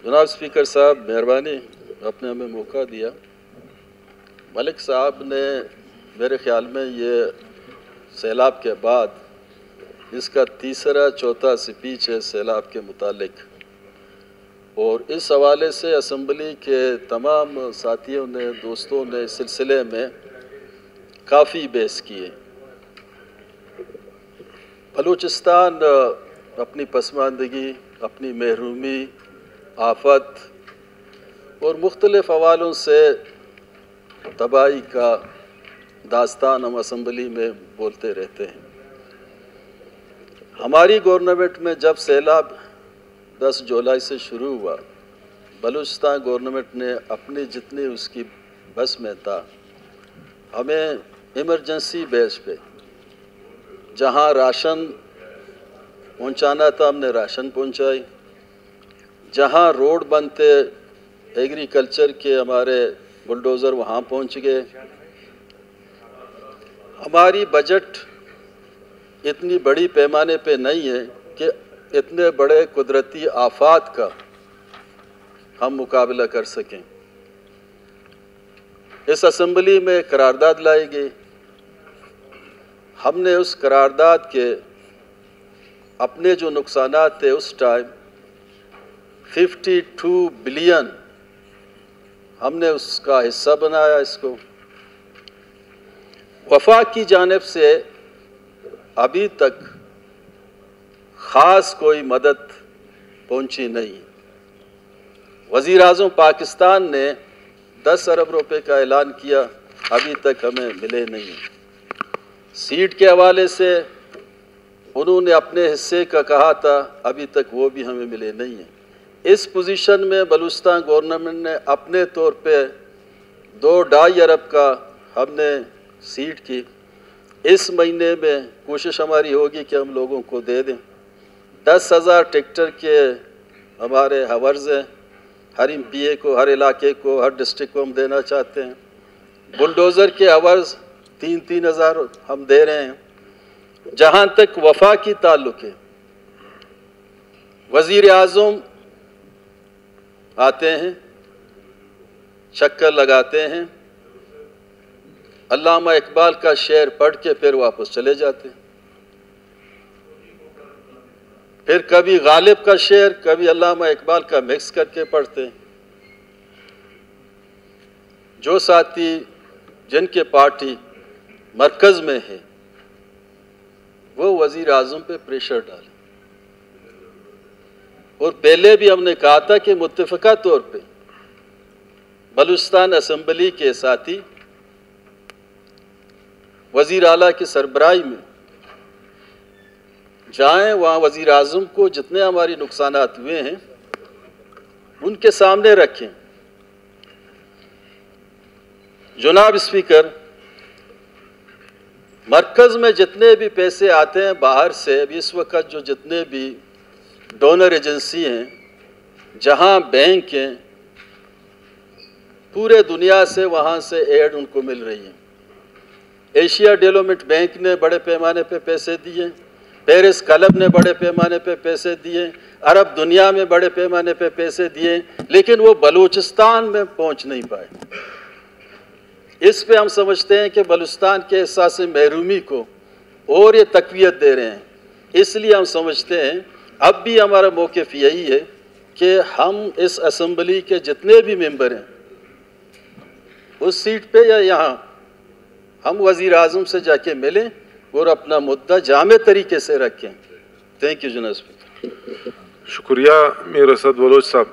जनाब स्पीकर साहब मेहरबानी, आपने हमें मौका दिया। मलिक साहब ने मेरे ख्याल में ये सैलाब के बाद इसका तीसरा चौथा स्पीच है सैलाब के मुतालिक, और इस हवाले से असम्बली के तमाम साथियों ने, दोस्तों ने इस सिलसिले में काफ़ी बहस किए। बलूचिस्तान अपनी पसमानदगी, अपनी महरूमी, आफत और मुख्तलिफ़ हवालों से तबाही का दास्तान हम असम्बली में बोलते रहते हैं। हमारी गवर्नमेंट में जब सैलाब 10 जुलाई से शुरू हुआ, बलूचिस्तान गवर्नमेंट ने अपनी जितनी उसकी बस में था हमें इमरजेंसी बेस पे जहां राशन पहुंचाना था हमने राशन पहुंचाई, जहां रोड बनते एग्रीकल्चर के हमारे बुलडोज़र वहां पहुंच गए। हमारी बजट इतनी बड़ी पैमाने पे नहीं है कि इतने बड़े कुदरती आफात का हम मुकाबला कर सकें। इस असम्बली में करारदाद लाई गई, हमने उस करारदाद के अपने जो नुकसानात थे उस टाइम 52 बिलियन हमने उसका हिस्सा बनाया। इसको वफाक की जानिब से अभी तक ख़ास कोई मदद पहुंची नहीं। वज़ीर आज़म पाकिस्तान ने 10 अरब रुपए का ऐलान किया, अभी तक हमें मिले नहीं। सीट के हवाले से उन्होंने अपने हिस्से का कहा था, अभी तक वो भी हमें मिले नहीं हैं। इस पोजीशन में बलूचिस्तान गवर्नमेंट ने अपने तौर पे 2-2.5 अरब का हमने सीट की। इस महीने में कोशिश हमारी होगी कि हम लोगों को दे दें। 10,000 ट्रैक्टर के हमारे हावर्स हैं, हर एमपीए को, हर इलाके को, हर डिस्ट्रिक्ट को हम देना चाहते हैं। बुलडोज़र के हावर्स 3-3 हज़ार हम दे रहे हैं। जहाँ तक वफा की ताल्लुक है, वज़ीर आज़म आते हैं, चक्कर लगाते हैं, अल्लामा इकबाल का शेर पढ़ के फिर वापस चले जाते हैं। फिर कभी गालिब का शेर, कभी अल्लामा इकबाल का मिक्स करके पढ़ते हैं। जो साथी जिनके पार्टी मरकज़ में है वो वज़ीर आज़म पे प्रेशर डालें। और पहले भी हमने कहा था कि मुत्तफ़िक़ा तौर पे बलूचिस्तान असम्बली के साथी वज़ीर आला की सरबराही में जाएं, वहाँ वज़ीर आज़म को जितने हमारी नुकसानात हुए हैं उनके सामने रखें। जनाब स्पीकर, मरकज़ में जितने भी पैसे आते हैं बाहर से, अभी इस वक्त जो जितने भी डोनर एजेंसी हैं, जहां बैंक हैं, पूरे दुनिया से वहां से एड उनको मिल रही है। एशिया डेवलपमेंट बैंक ने बड़े पैमाने पे पैसे दिए, पेरिस क्लब ने बड़े पैमाने पे पैसे दिए, अरब दुनिया में बड़े पैमाने पे पैसे दिए, लेकिन वो बलूचिस्तान में पहुंच नहीं पाए। इस पे हम समझते हैं कि बलूचिस्तान के एहसास महरूमी को और ये तक़वियत दे रहे हैं। इसलिए हम समझते हैं अब भी हमारा मौक़िफ़ यही है कि हम इस असम्बली के जितने भी मेंबर हैं उस सीट पे या यहाँ हम वज़ीर आज़म से जाके मिलें और अपना मुद्दा जामे तरीके से रखें। थैंक यू जनाब स्पीकर। शुक्रिया मीर असद बलोच साहब।